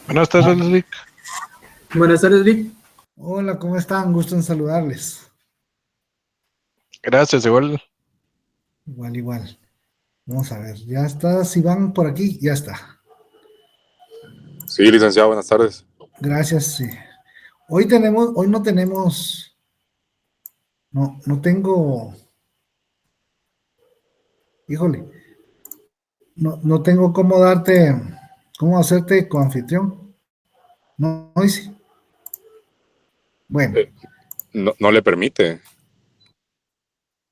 Buenas tardes, Lick. Buenas tardes, Vic. Hola, ¿cómo están? Gusto en saludarles. Gracias, igual. Igual. Vamos a ver, ya está, si van por aquí, ya está. Sí, licenciado, buenas tardes. Gracias, sí. Hoy no tenemos, no tengo, híjole, no tengo cómo hacerte coanfitrión. No, hoy sí. Bueno, No le permite.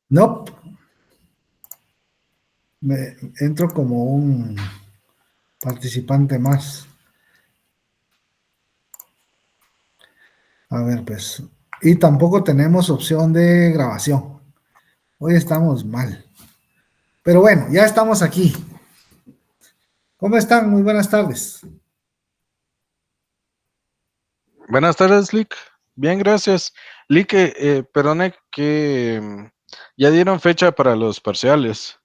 no, entro como un participante más. A ver, pues, y tampoco tenemos opción de grabación. Hoy estamos mal. Pero bueno, ya estamos aquí. ¿Cómo están? Muy buenas tardes. Buenas tardes, Lick. Bien, gracias. Lick, perdone que ya dieron fecha para los parciales.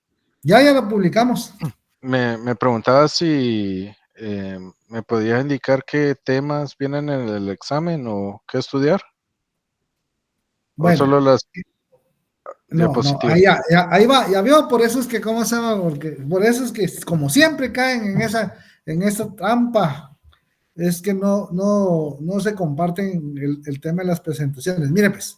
Ya lo publicamos. Me preguntaba si me podía indicar qué temas vienen en el examen o qué estudiar, o Bueno, solo las no, diapositivas. ahí va, ya vio, por eso es que, ¿cómo se llama? Porque, por eso es que, como siempre caen en esa trampa, es que no se comparten el tema de las presentaciones. Mire, pues,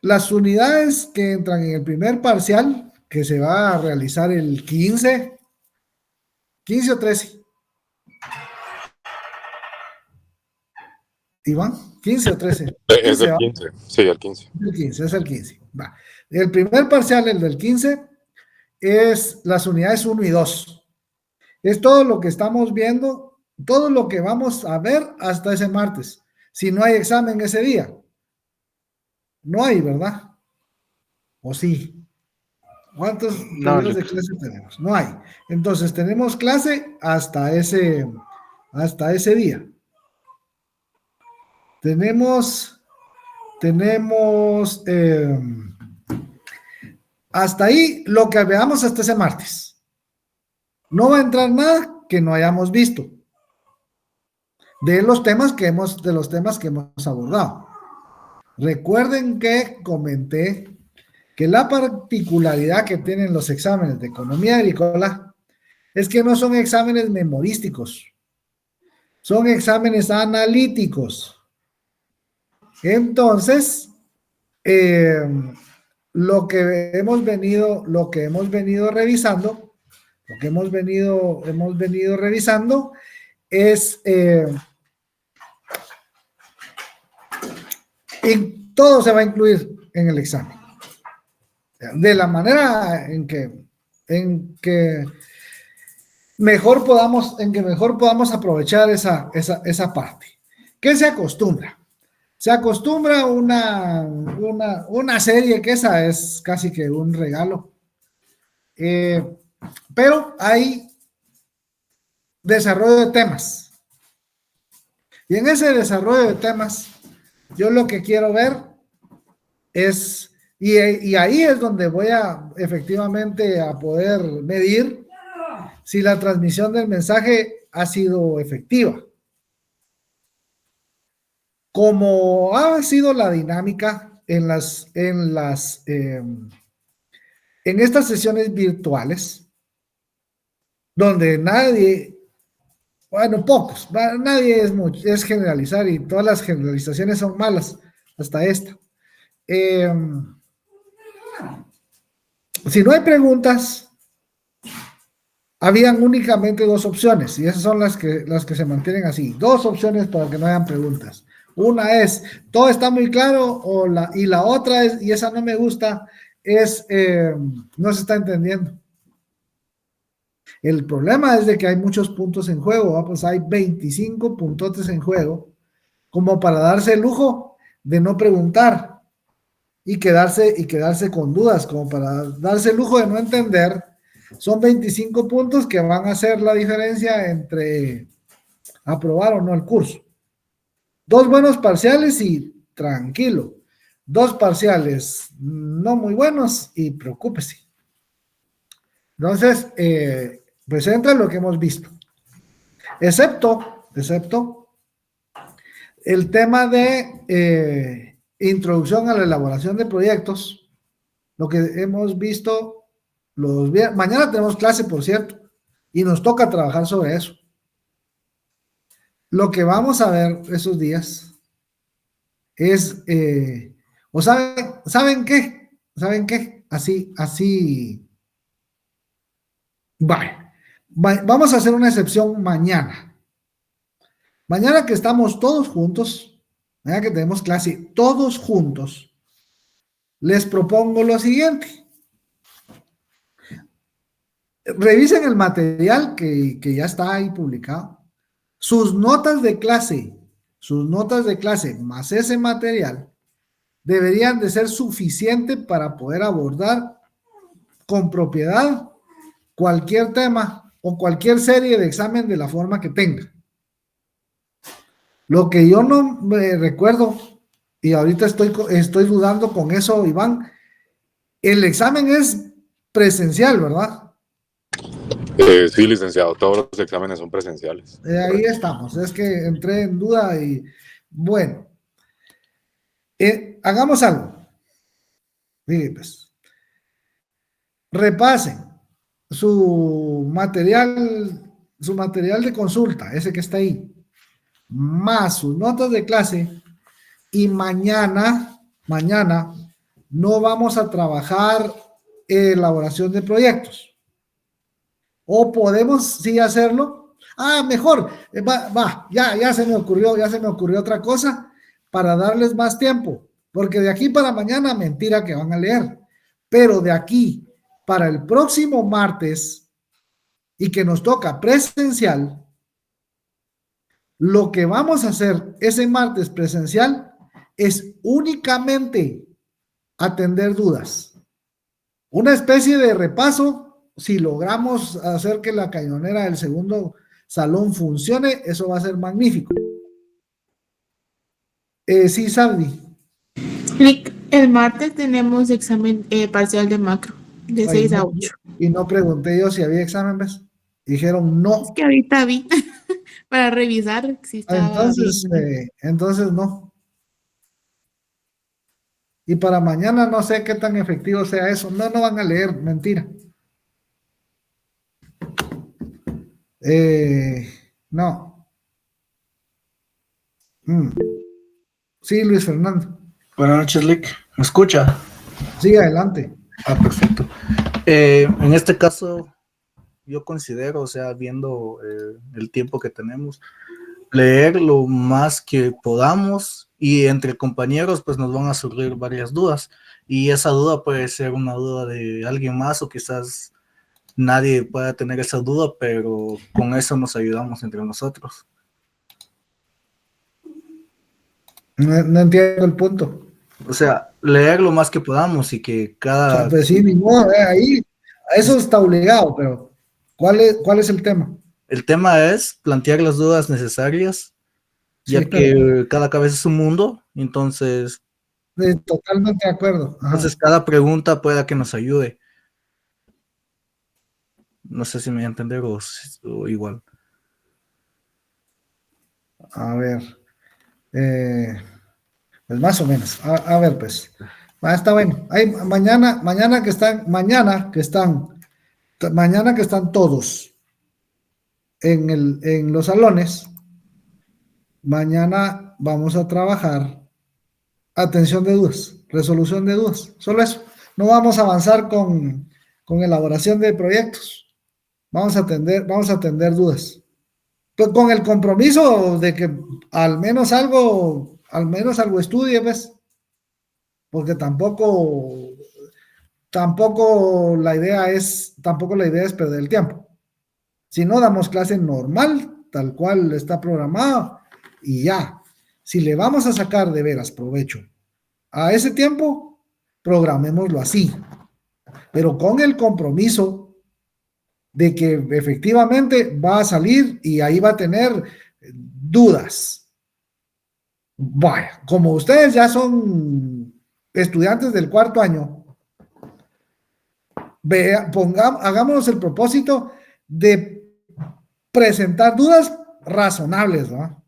las unidades que entran en el primer parcial, que se va a realizar el 15 o 13. Iván, 15 o 13. Es 15, el ¿va? 15. Sí, el 15. El 15, es el 15. Va. El primer parcial, el del 15, es las unidades 1 y 2. Es todo lo que estamos viendo, todo lo que vamos a ver hasta ese martes. Si no hay examen ese día. No hay, ¿verdad? ¿O sí? ¿Cuántos No, periodos de Lick. clase tenemos? No hay. Entonces, tenemos clase hasta ese día. Tenemos hasta ahí lo que veamos hasta ese martes. No va a entrar nada que no hayamos visto de los temas que hemos abordado. Recuerden que comenté que la particularidad que tienen los exámenes de economía agrícola es que no son exámenes memorísticos, son exámenes analíticos. Entonces, lo que hemos venido revisando, es y todo se va a incluir en el examen. De la manera en que mejor podamos aprovechar esa parte. ¿Qué se acostumbra? Se acostumbra una serie que esa es casi que un regalo. Pero hay desarrollo de temas. Y en ese desarrollo de temas, yo lo que quiero ver es, y ahí es donde voy efectivamente a poder medir si la transmisión del mensaje ha sido efectiva. Como ha sido la dinámica en estas sesiones virtuales, donde pocos, nadie es generalizar y todas las generalizaciones son malas, hasta esta. Si no hay preguntas, habían únicamente dos opciones y esas son las que se mantienen así. Dos opciones para que no hayan preguntas. Una es, todo está muy claro, y la otra es, y esa no me gusta, es, no se está entendiendo. El problema es de que hay muchos puntos en juego, ¿va? Pues hay 25 puntotes en juego, como para darse el lujo de no preguntar y quedarse con dudas, como para darse el lujo de no entender. Son 25 puntos que van a hacer la diferencia entre aprobar o no el curso. Dos buenos parciales y tranquilo. Dos parciales no muy buenos y preocúpese. Entonces, pues entra lo que hemos visto. excepto el tema de introducción a la elaboración de proyectos, lo que hemos visto los viernes. Mañana tenemos clase, por cierto, y nos toca trabajar sobre eso. Lo que vamos a ver esos días es, o ¿saben qué? ¿Saben qué? Así, vamos a hacer una excepción mañana. Mañana que estamos todos juntos, mañana que tenemos clase todos juntos, les propongo lo siguiente. Revisen el material que ya está ahí publicado. Sus notas de clase más ese material deberían de ser suficiente para poder abordar con propiedad cualquier tema o cualquier serie de examen de la forma que tenga. Lo que yo no me recuerdo, y ahorita estoy dudando con eso, Iván, el examen es presencial, ¿verdad? Sí, licenciado, todos los exámenes son presenciales. Ahí estamos, es que entré en duda y bueno, hagamos algo. Miren, pues, repasen su material de consulta, ese que está ahí, más sus notas de clase, y mañana no vamos a trabajar elaboración de proyectos. O podemos sí hacerlo. Mejor, ya se me ocurrió otra cosa para darles más tiempo, porque de aquí para mañana, mentira que van a leer, pero de aquí para el próximo martes y que nos toca presencial, lo que vamos a hacer ese martes presencial es únicamente atender dudas. Una especie de repaso. Si logramos hacer que la cañonera del segundo salón funcione, eso va a ser magnífico. Sí, Sabdi. El martes tenemos examen parcial de macro, de 6 a 8. Y no pregunté yo si había examen, ¿ves? Dijeron no. Es que ahorita vi para revisar si estaba entonces no. Y para mañana no sé qué tan efectivo sea eso. No van a leer, mentira. No. Sí, Luis Fernando. Buenas noches, Lick. ¿Me escucha? Sí, adelante. Perfecto. En este caso, yo considero, o sea, viendo el tiempo que tenemos, leer lo más que podamos y entre compañeros, pues nos van a surgir varias dudas. Y esa duda puede ser una duda de alguien más o quizás nadie pueda tener esa duda, pero con eso nos ayudamos entre nosotros. No entiendo el punto. O sea, leer lo más que podamos y que cada... Pues sí, ni modo, ahí, eso está obligado, pero ¿cuál es el tema? El tema es plantear las dudas necesarias, ya sí, que cada cabeza es un mundo, entonces... Totalmente de acuerdo. Ajá. Entonces cada pregunta pueda que nos ayude. No sé si me voy a entender o igual. A ver. Pues más o menos. A ver, pues. Está bueno. Mañana que están todos en los salones, mañana vamos a trabajar atención de dudas, resolución de dudas. Solo eso. No vamos a avanzar con elaboración de proyectos. Vamos a atender dudas. Pues con el compromiso de que al menos algo estudie, ¿ves? Porque tampoco la idea es perder el tiempo. Si no, damos clase normal, tal cual está programado, y ya. Si le vamos a sacar de veras provecho a ese tiempo, programémoslo así. Pero con el compromiso de que efectivamente va a salir y ahí va a tener dudas. Vaya, como ustedes ya son estudiantes del cuarto año, hagámonos el propósito de presentar dudas razonables, ¿no?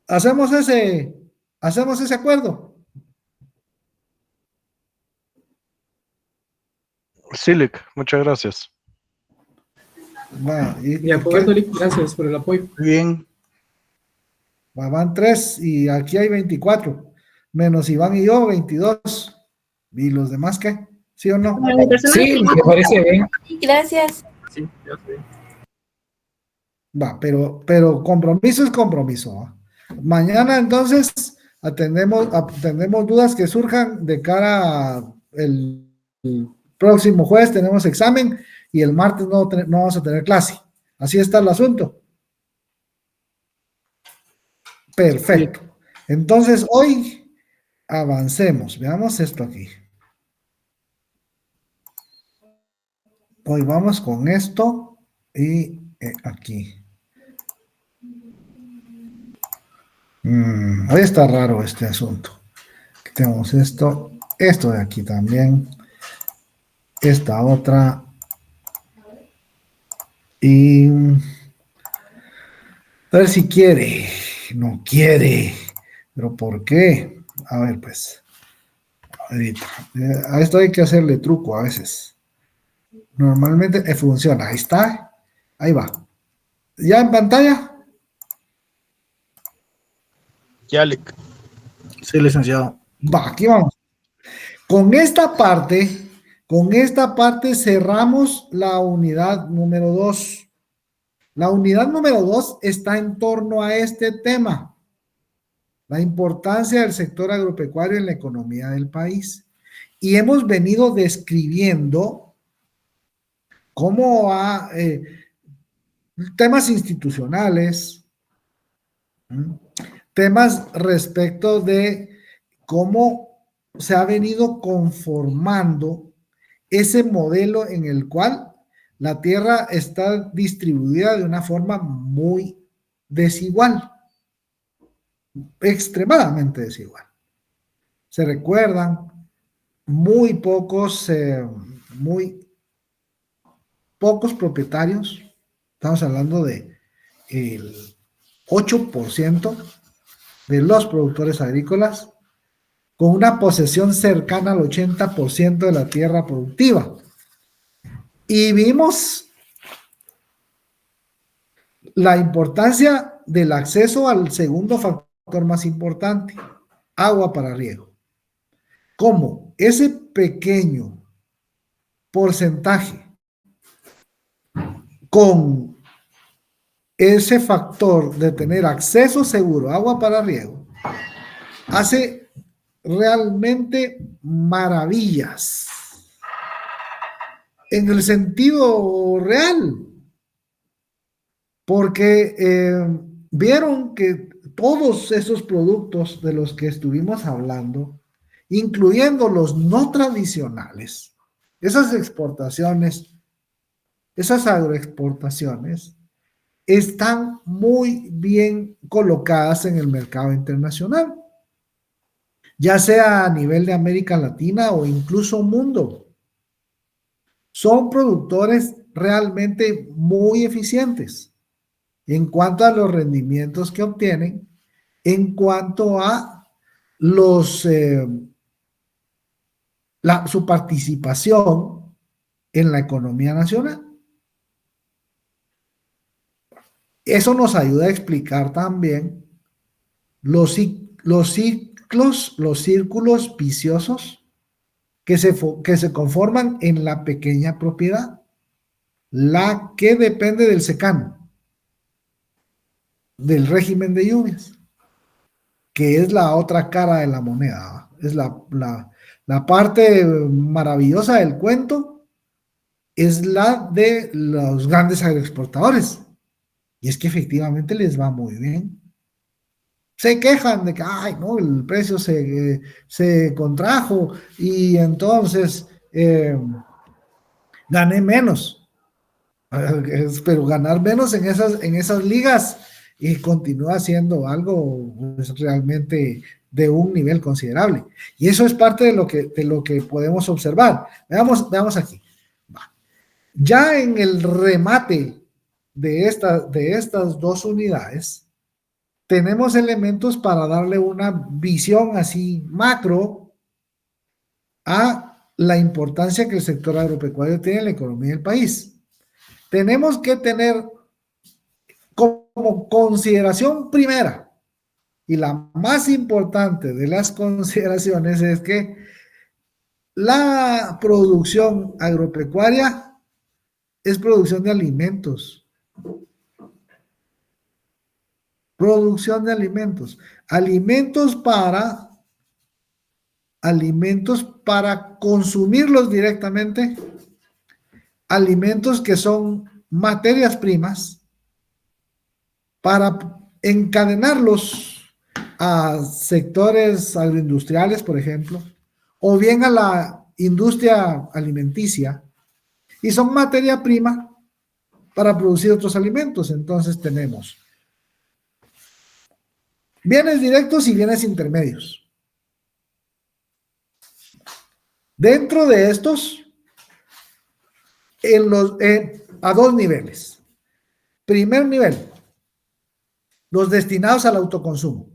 Hacemos ese acuerdo. Silic, muchas gracias. Va, De acuerdo, Lick, gracias por el apoyo. Bien. Van 3 y aquí hay 24. Menos Iván y yo, 22. ¿Y los demás qué? ¿Sí o no? Sí, me parece bien. Gracias. Sí, ya sé. Va, pero compromiso es compromiso, ¿va? Mañana entonces atendemos dudas que surjan de cara al próximo jueves. Tenemos examen y el martes no vamos a tener clase. Así está el asunto. Perfecto. Entonces hoy avancemos. Veamos esto aquí. Hoy vamos con esto y aquí. Hoy está raro este asunto. Aquí tenemos esto de aquí también, esta otra y a ver si quiere, no quiere, pero ¿por qué? A ver, pues, ahorita, a esto hay que hacerle truco a veces. Normalmente funciona, ahí está, ahí va. ¿Ya en pantalla? Ya, Lick. Sí, licenciado. Va, aquí vamos. Con esta parte cerramos la unidad número 2. La unidad número 2 está en torno a este tema, la importancia del sector agropecuario en la economía del país. Y hemos venido describiendo cómo temas institucionales, temas respecto de cómo se ha venido conformando ese modelo en el cual la tierra está distribuida de una forma muy desigual, extremadamente desigual. Se recuerdan muy pocos propietarios, estamos hablando de el 8% de los productores agrícolas con una posesión cercana al 80% de la tierra productiva. Y vimos la importancia del acceso al segundo factor más importante, agua para riego. Como ese pequeño porcentaje con ese factor de tener acceso seguro, agua para riego, hace realmente maravillas en el sentido real, porque vieron que todos esos productos de los que estuvimos hablando, incluyendo los no tradicionales, esas exportaciones, esas agroexportaciones, están muy bien colocadas en el mercado internacional, ya sea a nivel de América Latina o incluso mundo. Son productores realmente muy eficientes en cuanto a los rendimientos que obtienen, en cuanto a su participación en la economía nacional. Eso nos ayuda a explicar también los círculos viciosos que se conforman en la pequeña propiedad, la que depende del secano, del régimen de lluvias, que es la otra cara de la moneda, es la parte maravillosa del cuento, es la de los grandes agroexportadores, y es que efectivamente les va muy bien. Se quejan de que, ay, no, el precio se contrajo y entonces gané menos. Pero ganar menos en esas ligas y continúa siendo algo pues, realmente de un nivel considerable. Y eso es parte de lo que podemos observar. Veamos aquí. Ya en el remate de estas dos unidades, tenemos elementos para darle una visión así macro a la importancia que el sector agropecuario tiene en la economía del país. Tenemos que tener como consideración primera y la más importante de las consideraciones es que la producción agropecuaria es producción de alimentos. Producción de alimentos. Alimentos para consumirlos directamente. Alimentos que son materias primas para encadenarlos a sectores agroindustriales, por ejemplo, o bien a la industria alimenticia, y son materia prima para producir otros alimentos. Entonces tenemos bienes directos y bienes intermedios. Dentro de estos, a dos niveles. Primer nivel, los destinados al autoconsumo.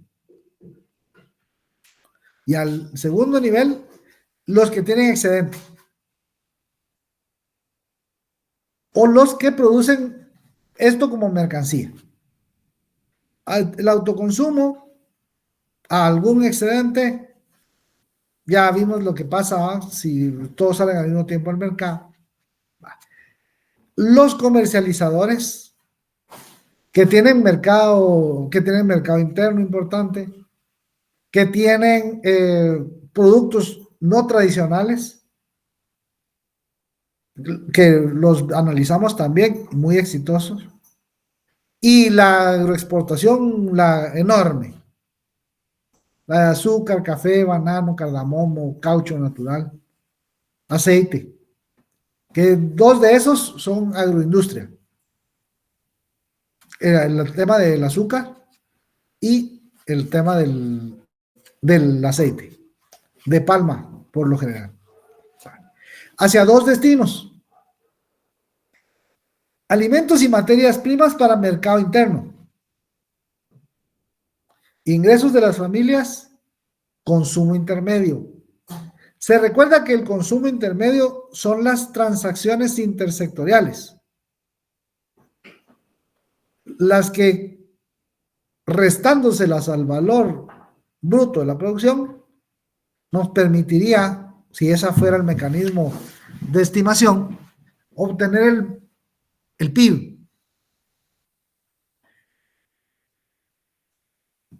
Y al segundo nivel, los que tienen excedente. O los que producen esto como mercancía. El autoconsumo, a algún excedente, ya vimos lo que pasa si todos salen al mismo tiempo al mercado. Los comercializadores que tienen mercado interno importante, que tienen productos no tradicionales, que los analizamos también, muy exitosos, y la agroexportación, la enorme, la de azúcar, café, banano, cardamomo, caucho natural, aceite, que dos de esos son agroindustria. El tema del azúcar y el tema del aceite, de palma, por lo general. Hacia dos destinos. Alimentos y materias primas para mercado interno. Ingresos de las familias, consumo intermedio. Se recuerda que el consumo intermedio son las transacciones intersectoriales, las que, restándoselas al valor bruto de la producción, nos permitiría, si ese fuera el mecanismo de estimación, obtener el PIB.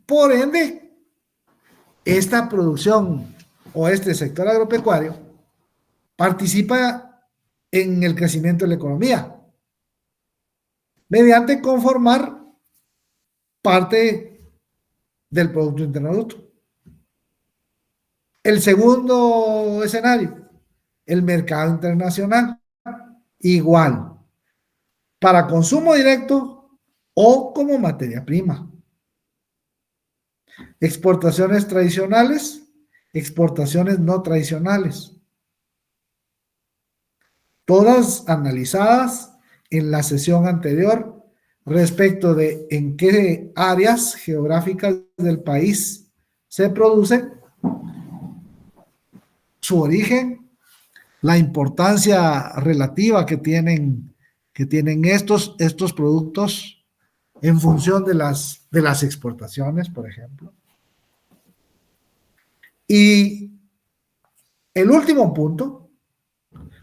Por ende, esta producción o este sector agropecuario participa en el crecimiento de la economía mediante conformar parte del Producto Interno Bruto. El segundo escenario, el mercado internacional, igual, para consumo directo o como materia prima. Exportaciones tradicionales, exportaciones no tradicionales. Todas analizadas en la sesión anterior respecto de en qué áreas geográficas del país se producen, su origen, la importancia relativa que tienen estos productos en función de las exportaciones, por ejemplo. Y el último punto,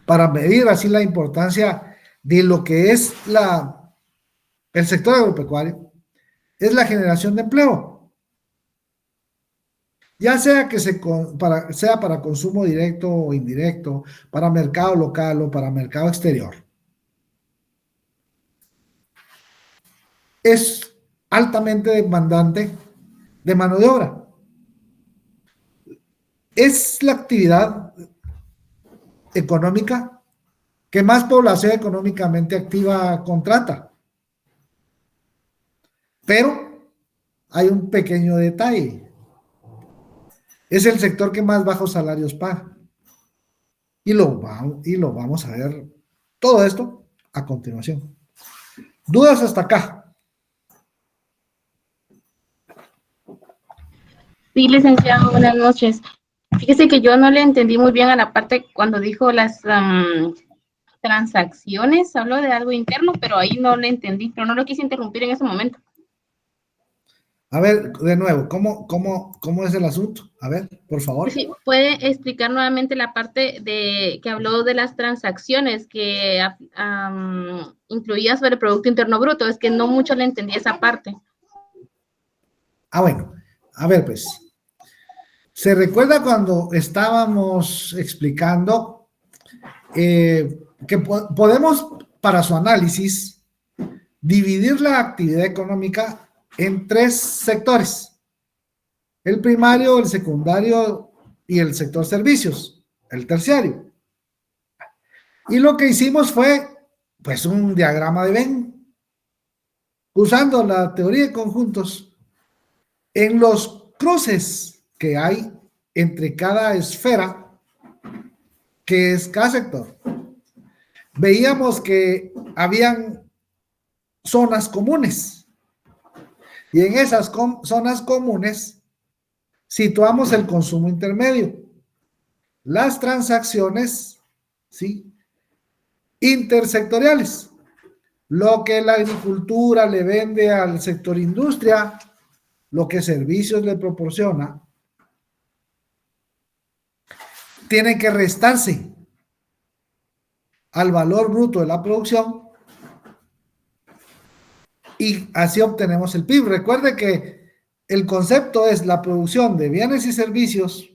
para medir así la importancia de lo que es el sector agropecuario, es la generación de empleo. Ya sea que sea para consumo directo o indirecto, para mercado local o para mercado exterior. Es altamente demandante de mano de obra. Es la actividad económica que más población económicamente activa contrata. Pero hay un pequeño detalle. Es el sector que más bajos salarios paga. Y lo vamos a ver todo esto a continuación. ¿Dudas hasta acá? Sí, licenciado, buenas noches. Fíjese que yo no le entendí muy bien a la parte cuando dijo las transacciones, habló de algo interno, pero ahí no le entendí, pero no lo quise interrumpir en ese momento. A ver, de nuevo, ¿cómo es el asunto? A ver, por favor. Sí, ¿puede explicar nuevamente la parte de que habló de las transacciones que incluía sobre el Producto Interno Bruto? Es que no mucho le entendí esa parte. Bueno, a ver, pues. ¿Se recuerda cuando estábamos explicando que podemos, para su análisis, dividir la actividad económica en 3 sectores? El primario, el secundario y el sector servicios, el terciario. Y lo que hicimos fue, pues, un diagrama de Venn, usando la teoría de conjuntos. En los cruces que hay entre cada esfera, que es cada sector, veíamos que habían zonas comunes. Y en esas zonas comunes situamos el consumo intermedio, las transacciones, ¿sí?, intersectoriales, lo que la agricultura le vende al sector industria, lo que servicios le proporciona, tiene que restarse al valor bruto de la producción y así obtenemos el PIB. Recuerde que el concepto es la producción de bienes y servicios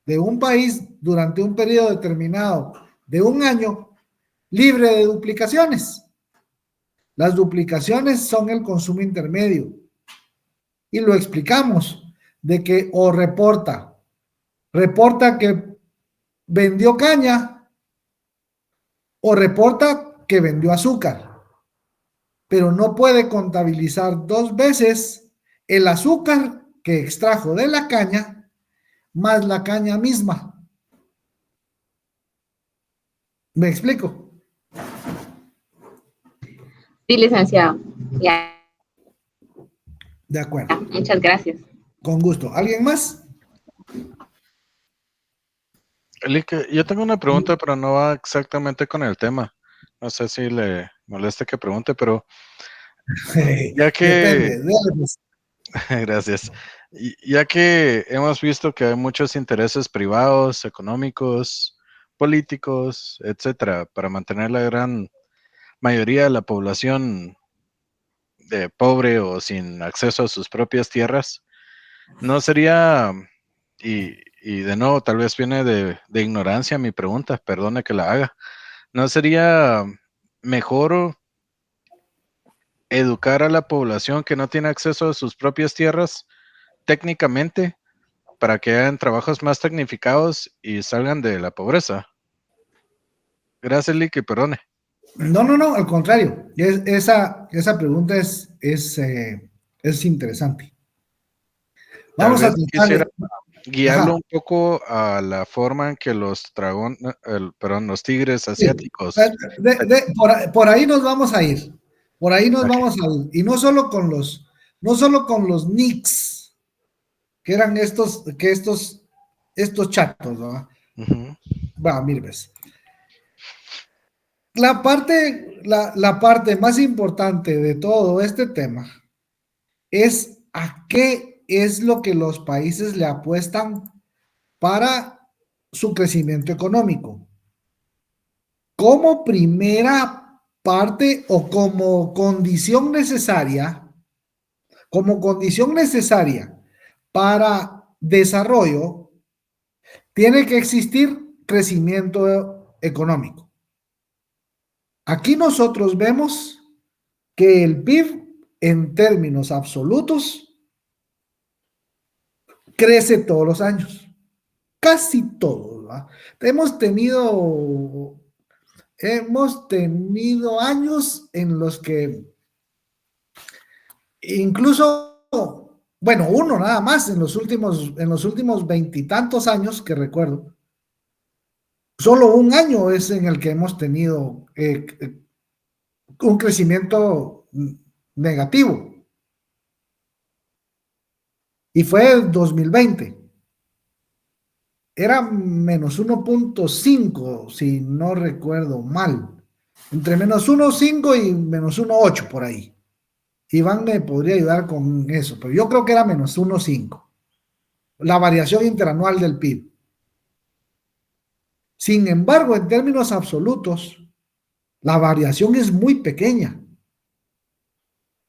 de un país durante un periodo determinado de un año libre de duplicaciones. Las duplicaciones son el consumo intermedio y lo explicamos de que o reporta que vendió caña o reporta que vendió azúcar, pero no puede contabilizar 2 veces el azúcar que extrajo de la caña más la caña misma. ¿Me explico? Sí, licenciado. Ya. De acuerdo. Muchas gracias. Con gusto. ¿Alguien más? Yo tengo una pregunta, pero no va exactamente con el tema. No sé si le molesta que pregunte, pero ya que... Depende. Gracias. Ya que hemos visto que hay muchos intereses privados, económicos, políticos, etcétera, para mantener la gran mayoría de la población pobre o sin acceso a sus propias tierras, no sería, y de nuevo, tal vez viene de ignorancia mi pregunta, perdone que la haga, ¿no sería mejor educar a la población que no tiene acceso a sus propias tierras técnicamente para que hagan trabajos más tecnificados y salgan de la pobreza? Gracias, Lick, y perdone. No, al contrario. Esa pregunta es interesante. Vamos a quisiera guiarlo un poco a la forma en que los tigres asiáticos. Por ahí nos vamos a ir. Por ahí nos vamos a ir. Y no solo con los Knicks, que eran estos chatos, ¿no? Mire, ves. La parte más importante de todo este tema es a qué es lo que los países le apuestan para su crecimiento económico. Como primera parte o como condición necesaria para desarrollo, tiene que existir crecimiento económico. Aquí nosotros vemos que el PIB en términos absolutos crece todos los años, casi todos, ¿verdad? Hemos tenido años en los que incluso, bueno, uno nada más en los últimos 20 y tantos años que recuerdo, solo un año es en el que hemos tenido un crecimiento negativo. Y fue el 2020. Era menos 1.5, si no recuerdo mal. Entre menos 1.5 y menos 1.8 por ahí. Iván me podría ayudar con eso, pero yo creo que era menos 1.5. La variación interanual del PIB. Sin embargo, en términos absolutos, la variación es muy pequeña.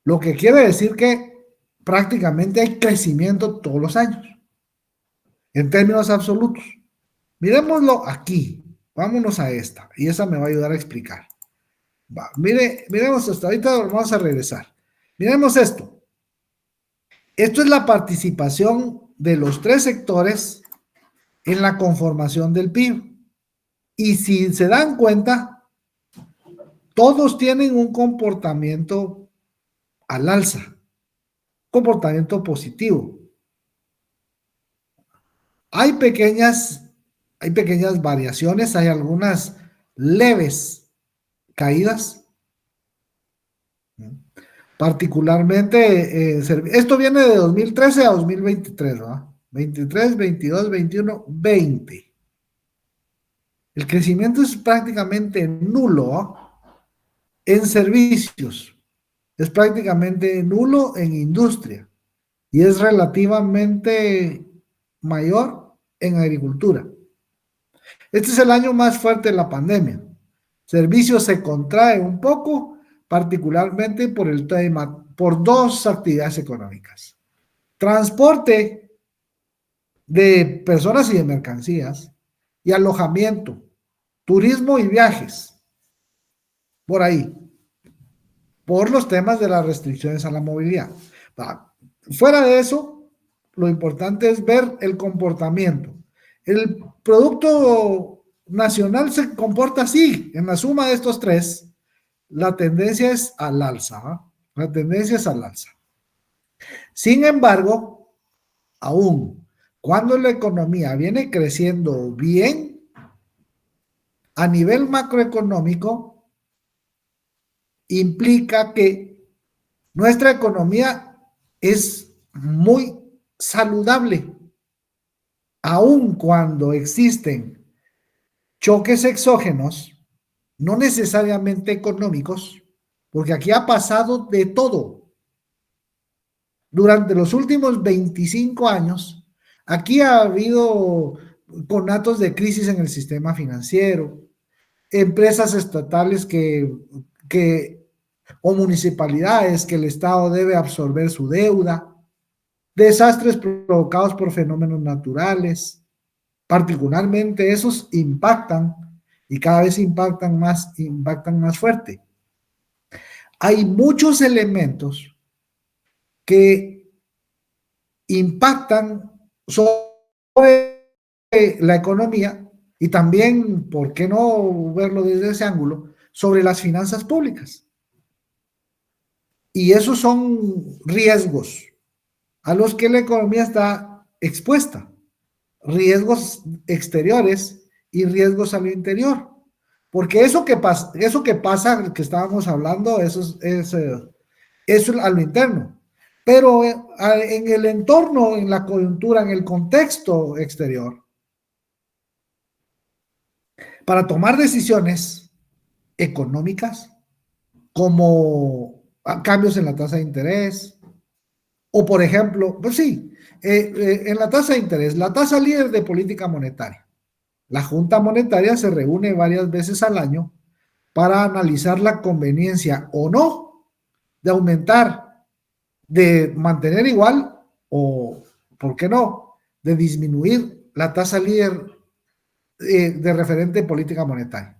Lo que quiere decir que prácticamente hay crecimiento todos los años. En términos absolutos. Miremoslo aquí. Vámonos a esta. Y esa me va a ayudar a explicar. Miremos hasta ahorita, vamos a regresar. Miremos esto. Esto es la participación de los tres sectores en la conformación del PIB. Y si se dan cuenta, todos tienen un comportamiento al alza, comportamiento positivo. Hay pequeñas variaciones, hay algunas leves caídas. Particularmente, esto viene de 2013 a 2023, ¿no? 23, 22, 21, 20. El crecimiento es prácticamente nulo en servicios, es prácticamente nulo en industria y es relativamente mayor en agricultura. Este es el año más fuerte de la pandemia. Servicios se contrae un poco, particularmente por el tema, por dos actividades económicas. Transporte de personas y de mercancías y alojamiento, turismo y viajes. Por ahí. Por los temas de las restricciones a la movilidad. Fuera de eso, lo importante es ver el comportamiento. El Producto Nacional se comporta así, en la suma de estos tres, la tendencia es al alza, ¿eh? La tendencia es al alza. Sin embargo, aún cuando la economía viene creciendo bien, a nivel macroeconómico, implica que nuestra economía es muy saludable, aun cuando existen choques exógenos, no necesariamente económicos, porque aquí ha pasado de todo. Durante los últimos 25 años, aquí ha habido conatos de crisis en el sistema financiero, empresas estatales o municipalidades que el Estado debe absorber su deuda, desastres provocados por fenómenos naturales, particularmente esos impactan y cada vez impactan más fuerte. Hay muchos elementos que impactan sobre la economía y también, ¿por qué no verlo desde ese ángulo?, sobre las finanzas públicas. Y esos son riesgos a los que la economía está expuesta. Riesgos exteriores y riesgos al interior. Porque eso que pasa, que estábamos hablando, eso es a lo interno. Pero en el entorno, en la coyuntura, en el contexto exterior, para tomar decisiones económicas, como cambios en la tasa de interés, o por ejemplo, pues sí, en la tasa de interés, la tasa líder de política monetaria. La Junta Monetaria se reúne varias veces al año para analizar la conveniencia o no de aumentar, de mantener igual o, ¿por qué no?, de disminuir la tasa líder de referente de política monetaria,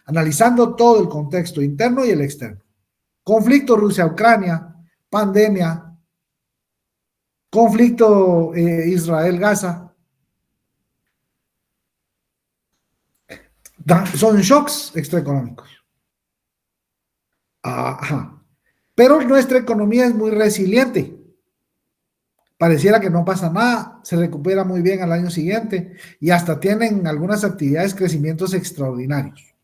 analizando todo el contexto interno y el externo. Conflicto Rusia-Ucrania, pandemia, conflicto Israel-Gaza. Son shocks extraeconómicos. Ajá. Pero nuestra economía es muy resiliente. Pareciera que no pasa nada, se recupera muy bien al año siguiente y hasta tienen algunas actividades crecimientos extraordinarios.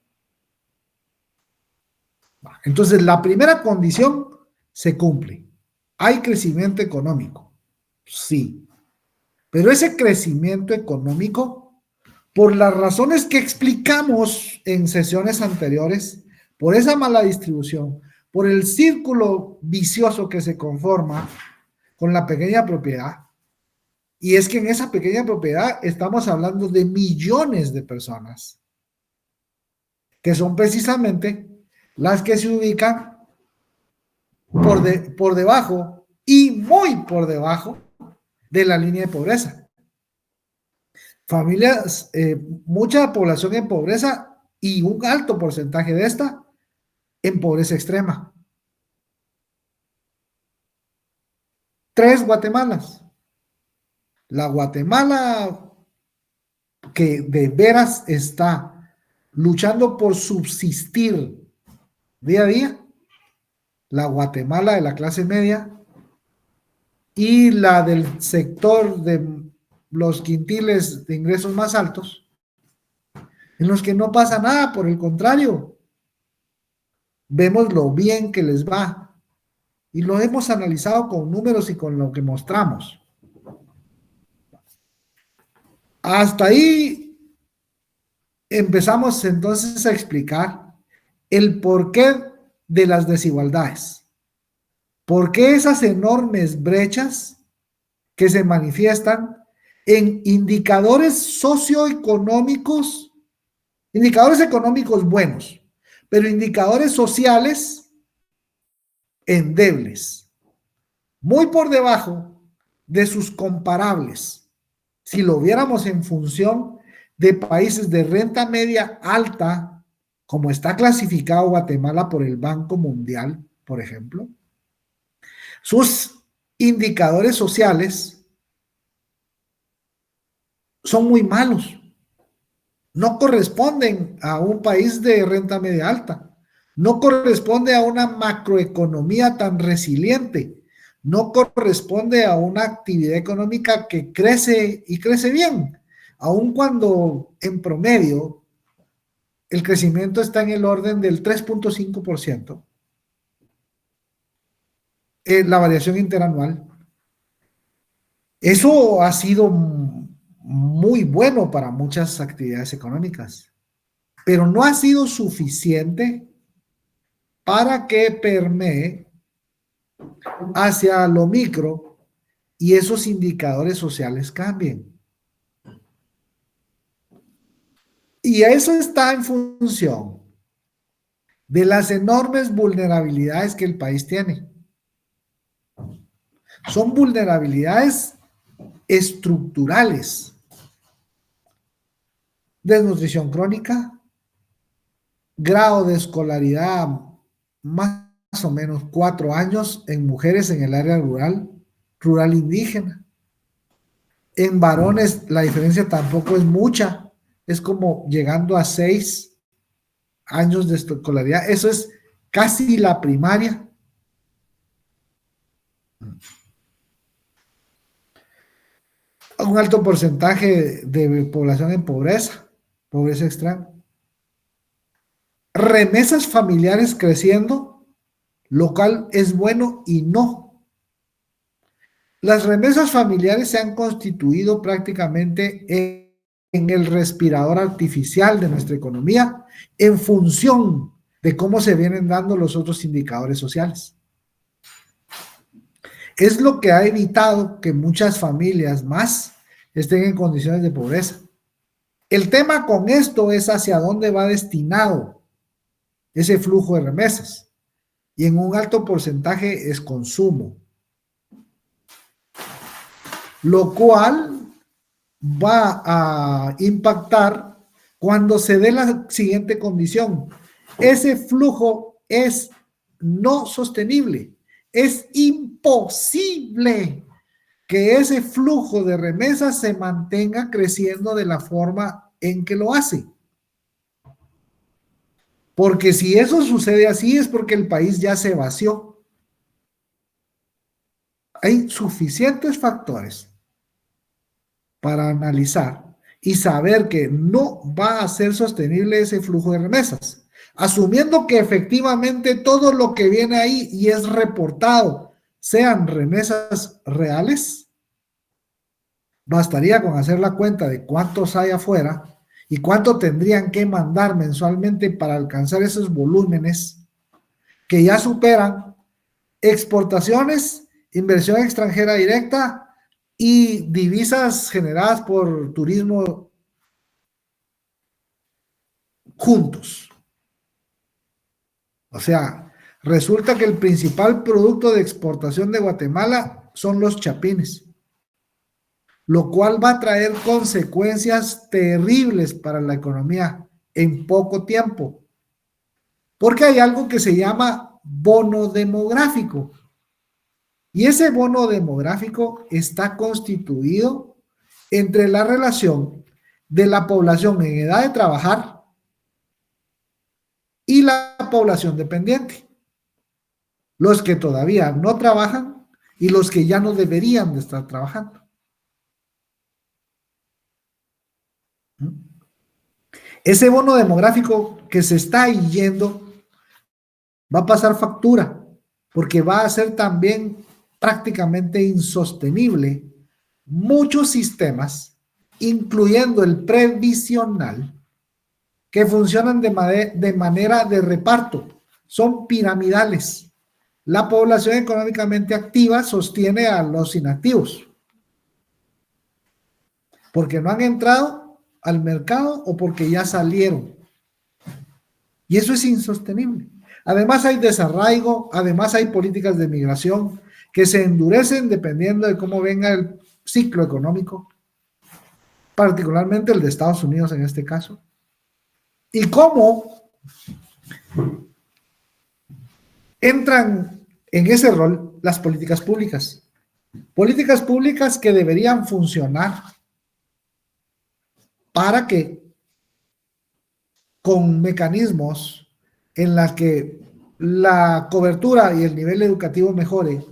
Entonces, la primera condición se cumple. ¿Hay crecimiento económico? Sí. Pero ese crecimiento económico, por las razones que explicamos en sesiones anteriores, por esa mala distribución, por el círculo vicioso que se conforma con la pequeña propiedad, y es que en esa pequeña propiedad estamos hablando de millones de personas, que son precisamente las que se ubican por debajo y muy por debajo de la línea de pobreza. Familias, mucha población en pobreza y un alto porcentaje de esta en pobreza extrema. 3 Guatemalas. La Guatemala que de veras está luchando por subsistir día a día, la Guatemala de la clase media y la del sector de los quintiles de ingresos más altos, en los que no pasa nada, por el contrario, vemos lo bien que les va y lo hemos analizado con números y con lo que mostramos. Hasta ahí empezamos entonces a explicar el porqué de las desigualdades. ¿Por qué esas enormes brechas que se manifiestan en indicadores socioeconómicos, indicadores económicos buenos, pero indicadores sociales endebles, muy por debajo de sus comparables? Si lo viéramos en función de países de renta media alta, como está clasificado Guatemala por el Banco Mundial, por ejemplo, sus indicadores sociales son muy malos. No corresponden a un país de renta media alta. No corresponde a una macroeconomía tan resiliente. No corresponde a una actividad económica que crece y crece bien, aun cuando en promedio el crecimiento está en el orden del 3.5%. La variación interanual. Eso ha sido muy bueno para muchas actividades económicas, pero no ha sido suficiente para que permee hacia lo micro y esos indicadores sociales cambien. Y eso está en función de las enormes vulnerabilidades que el país tiene. Son vulnerabilidades estructurales. Desnutrición crónica, grado de escolaridad más o menos 4 años en mujeres en el área rural indígena. En varones la diferencia tampoco es mucha, es como llegando a 6 años de escolaridad. Eso es casi la primaria. Un alto porcentaje de población en pobreza extrema. Remesas familiares creciendo, lo cual es bueno y no. Las remesas familiares se han constituido prácticamente en el respirador artificial de nuestra economía en función de cómo se vienen dando los otros indicadores sociales. Es lo que ha evitado que muchas familias más estén en condiciones de pobreza. El tema con esto es hacia dónde va destinado ese flujo de remesas. Y en un alto porcentaje es consumo. Lo cual va a impactar cuando se dé la siguiente condición. Ese flujo es no sostenible. Es imposible que ese flujo de remesas se mantenga creciendo de la forma en que lo hace. Porque si eso sucede así es porque el país ya se vació. Hay suficientes factores para analizar y saber que no va a ser sostenible ese flujo de remesas. asumiendo que efectivamente todo lo que viene ahí y es reportado sean remesas reales, bastaría con hacer la cuenta de cuántos hay afuera y cuánto tendrían que mandar mensualmente para alcanzar esos volúmenes que ya superan exportaciones, inversión extranjera directa y divisas generadas por turismo juntos. O sea, resulta que el principal producto de exportación de Guatemala son los chapines, lo cual va a traer consecuencias terribles para la economía en poco tiempo, porque hay algo que se llama bono demográfico, y ese bono demográfico está constituido entre la relación de la población en edad de trabajar y la población dependiente, los que todavía no trabajan y los que ya no deberían de estar trabajando. Ese bono demográfico que se está yendo va a pasar factura, porque va a ser también prácticamente insostenible muchos sistemas, incluyendo el previsional, que funcionan de manera de reparto, son piramidales. La población económicamente activa sostiene a los inactivos, porque no han entrado al mercado o porque ya salieron. Y eso es insostenible. Además hay desarraigo, además hay políticas de migración que se endurecen dependiendo de cómo venga el ciclo económico, particularmente el de Estados Unidos en este caso. Y cómo entran en ese rol las políticas públicas. Políticas públicas que deberían funcionar para que con mecanismos en los que la cobertura y el nivel educativo mejore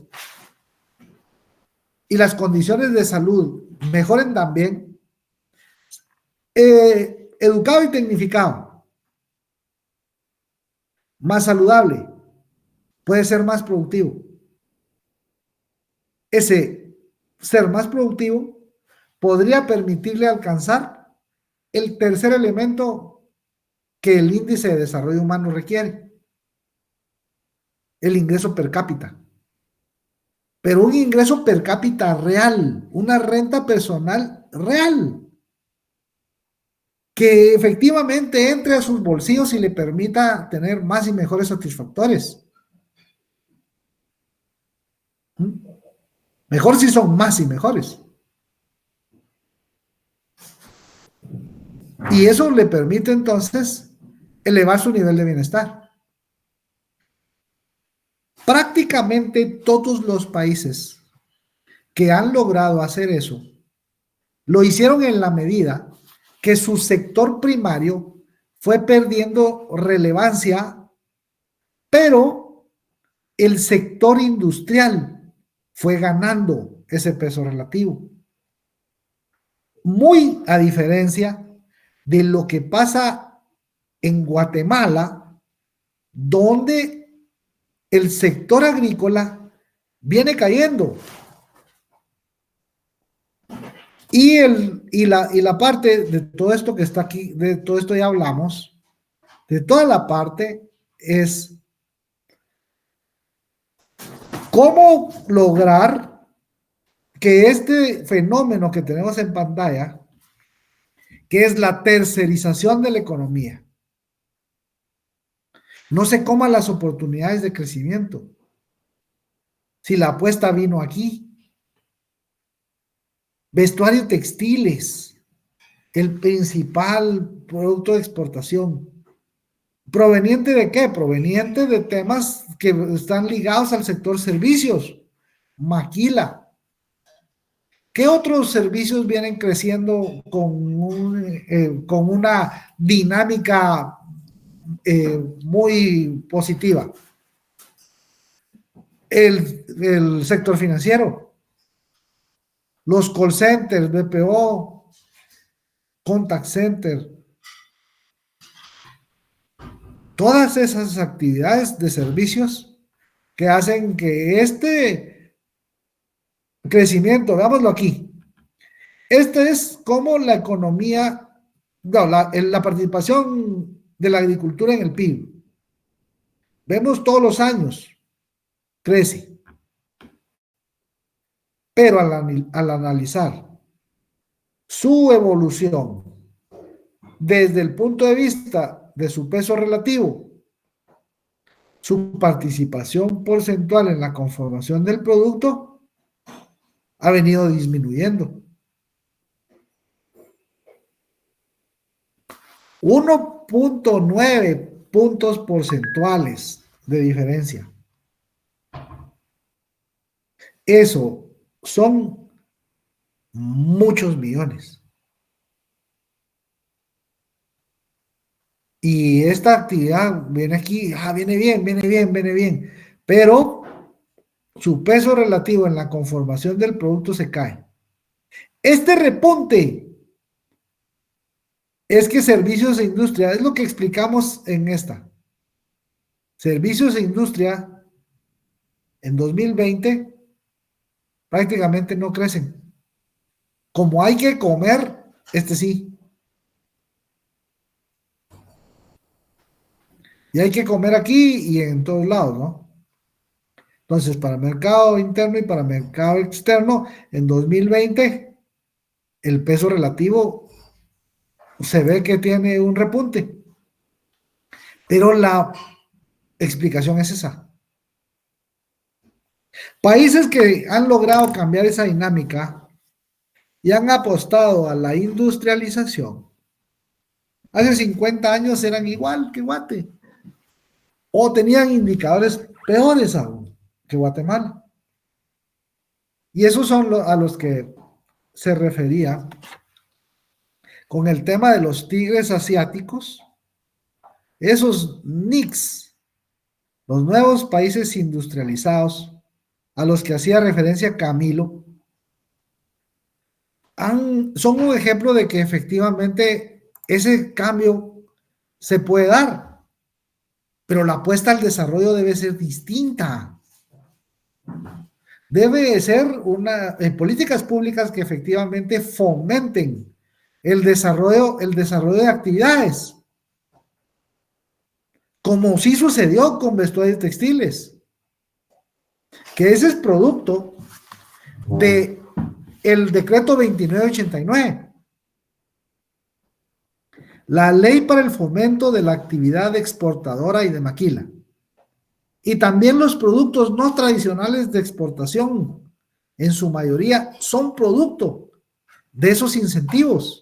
y las condiciones de salud mejoren también, educado y tecnificado, más saludable, puede ser más productivo. Ese ser más productivo podría permitirle alcanzar el tercer elemento que el índice de desarrollo humano requiere, el ingreso per cápita. Pero un ingreso per cápita real, una renta personal real, que efectivamente entre a sus bolsillos y le permita tener más y mejores satisfactores. Mejor si son más y mejores. Y eso le permite entonces elevar su nivel de bienestar. Prácticamente todos los países que han logrado hacer eso, lo hicieron en la medida que su sector primario fue perdiendo relevancia, pero el sector industrial fue ganando ese peso relativo. Muy a diferencia de lo que pasa en Guatemala, donde el sector agrícola viene cayendo. Y la parte de todo esto que está aquí, de todo esto ya hablamos, de toda la parte es cómo lograr que este fenómeno que tenemos en pantalla, que es la tercerización de la economía, no se coman las oportunidades de crecimiento. Si la apuesta vino aquí, vestuario textiles, el principal producto de exportación. ¿Proveniente de qué? Proveniente de temas que están ligados al sector servicios. Maquila. ¿Qué otros servicios vienen creciendo con una dinámica muy positiva? El sector financiero, los call centers, BPO, contact center, todas esas actividades de servicios que hacen que este crecimiento, veámoslo aquí, este es como la economía, no, la participación de la agricultura en el PIB. Vemos todos los años, crece. Pero al analizar su evolución desde el punto de vista de su peso relativo, su participación porcentual en la conformación del producto, ha venido disminuyendo. 1.9 puntos porcentuales de diferencia. Eso son muchos millones. Y esta actividad viene aquí, viene bien, pero su peso relativo en la conformación del producto se cae. Este repunte es que servicios e industria, es lo que explicamos en esta. Servicios e industria en 2020 prácticamente no crecen. Como hay que comer, sí. Y hay que comer aquí y en todos lados, ¿no? Entonces, para mercado interno y para mercado externo, en 2020, el peso relativo se ve que tiene un repunte. Pero la explicación es esa. Países que han logrado cambiar esa dinámica y han apostado a la industrialización, hace 50 años eran igual que Guate, o tenían indicadores peores aún que Guatemala. Y esos son a los que se refería con el tema de los tigres asiáticos, esos NICs, los nuevos países industrializados, a los que hacía referencia Camilo, son un ejemplo de que efectivamente ese cambio se puede dar, pero la apuesta al desarrollo debe ser distinta. Debe ser políticas públicas que efectivamente fomenten el desarrollo de actividades, como sí sucedió con vestuarios textiles, que ese es producto de el decreto 2989, la ley para el fomento de la actividad exportadora y de maquila, y también los productos no tradicionales de exportación, en su mayoría son producto de esos incentivos.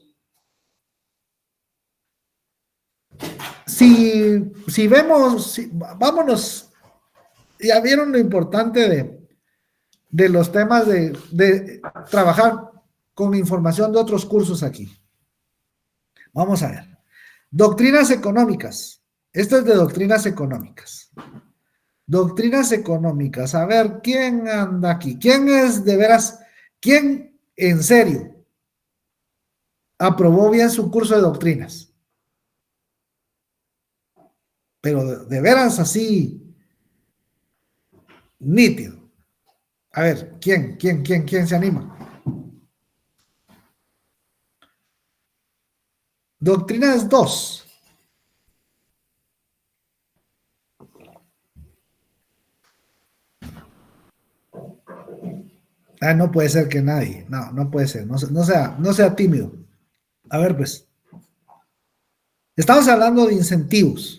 Si vemos, vámonos, ya vieron lo importante de los temas de trabajar con información de otros cursos aquí. Vamos a ver. Doctrinas económicas. Esto es de doctrinas económicas. Doctrinas económicas. A ver, ¿quién anda aquí? ¿Quién es de veras? ¿Quién en serio aprobó bien su curso de doctrinas? Pero de veras así, nítido. A ver, ¿quién se anima? Doctrinas 2. No puede ser que nadie. No puede ser. No sea tímido. A ver, pues. Estamos hablando de incentivos.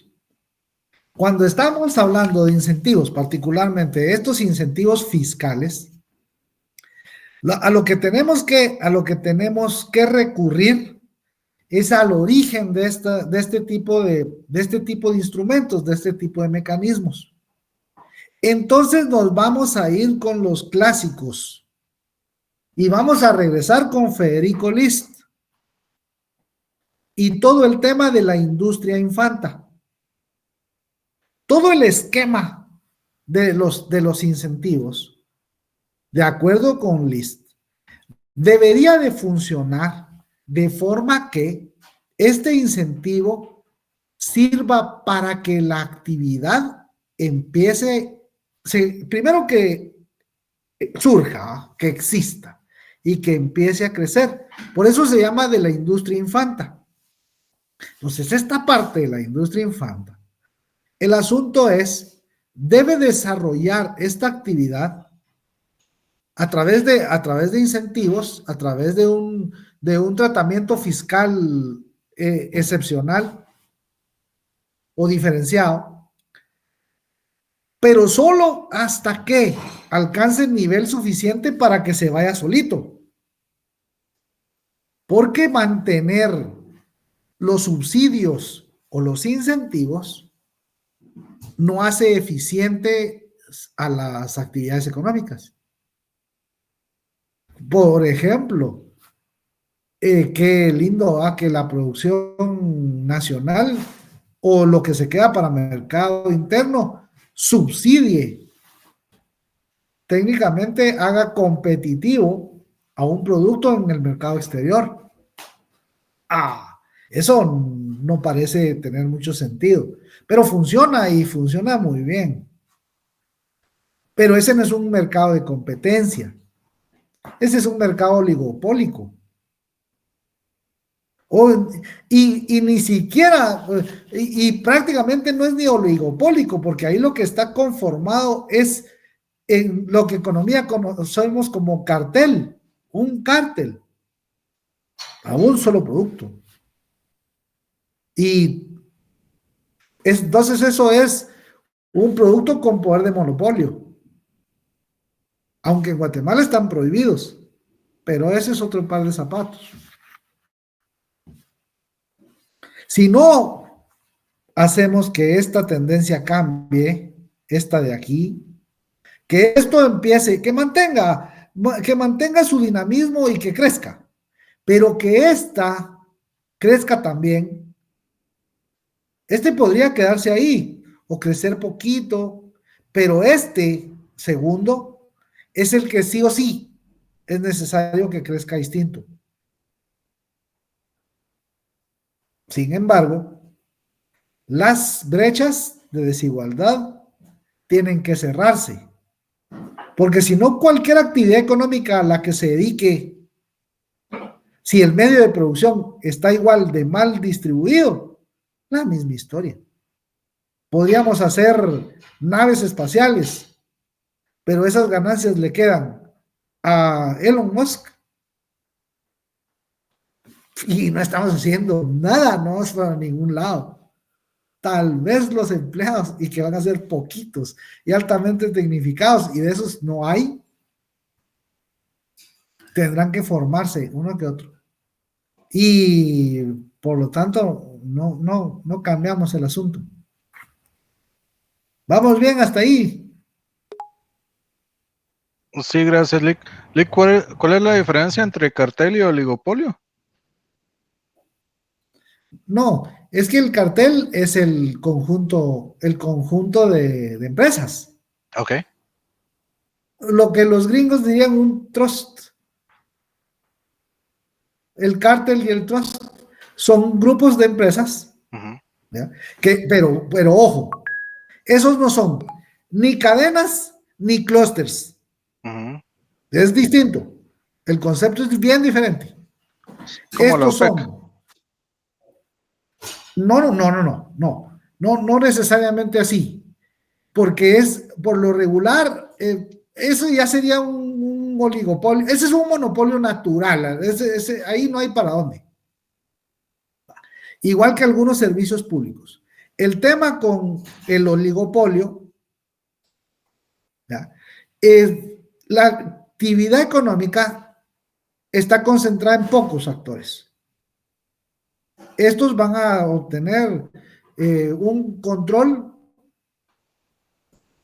Cuando estamos hablando de incentivos, particularmente estos incentivos fiscales, a lo que tenemos que recurrir es al origen de este tipo de instrumentos, de este tipo de mecanismos. Entonces nos vamos a ir con los clásicos y vamos a regresar con Federico List y todo el tema de la industria infanta. Todo el esquema de los incentivos, de acuerdo con List, debería de funcionar de forma que este incentivo sirva para que la actividad empiece, primero que surja, que exista y que empiece a crecer. Por eso se llama de la industria infanta. Entonces, esta parte de la industria infanta, el asunto es, debe desarrollar esta actividad a través de incentivos, a través de un tratamiento fiscal excepcional o diferenciado, pero solo hasta que alcance el nivel suficiente para que se vaya solito. Porque mantener los subsidios o los incentivos no hace eficiente a las actividades económicas. Por ejemplo, qué lindo que la producción nacional o lo que se queda para mercado interno subsidie, técnicamente haga competitivo a un producto en el mercado exterior. Eso no parece tener mucho sentido, pero funciona y funciona muy bien. Pero ese no es un mercado de competencia. Ese es un mercado oligopólico. Y ni siquiera, y prácticamente no es ni oligopólico, porque ahí lo que está conformado es en lo que en economía conocemos como cartel, un cártel, a un solo producto. Y entonces eso es un producto con poder de monopolio. Aunque en Guatemala están prohibidos, pero ese es otro par de zapatos. Si no hacemos que esta tendencia cambie, esta de aquí, que esto empiece, que mantenga su dinamismo y que crezca, pero que esta crezca también. Este podría quedarse ahí o crecer poquito, pero este segundo es el que sí o sí es necesario que crezca distinto. Sin embargo, las brechas de desigualdad tienen que cerrarse, porque si no, cualquier actividad económica a la que se dedique, si el medio de producción está igual de mal distribuido, la misma historia. Podríamos hacer naves espaciales, pero esas ganancias le quedan a Elon Musk y no estamos haciendo nada, no vamos para ningún lado. Tal vez los empleados, y que van a ser poquitos y altamente tecnificados, y de esos no hay, tendrán que formarse uno que otro. Y por lo tanto, no cambiamos el asunto. ¿Vamos bien hasta ahí? Sí, gracias, Lick. Lick, ¿cuál es la diferencia entre cartel y oligopolio? No, es que el cartel es el conjunto de empresas. Ok. Lo que los gringos dirían un trust. El cartel y el trust son grupos de empresas, ¿ya? Pero ojo, esos no son ni cadenas ni clústeres. Es distinto. El concepto es bien diferente. Como la Estos OPEC. son. No necesariamente así, porque es por lo regular, eso ya sería un oligopolio, ese es un monopolio natural, ahí no hay para dónde. Igual que algunos servicios públicos. El tema con el oligopolio, ¿ya? La actividad económica está concentrada en pocos actores. Estos van a obtener un control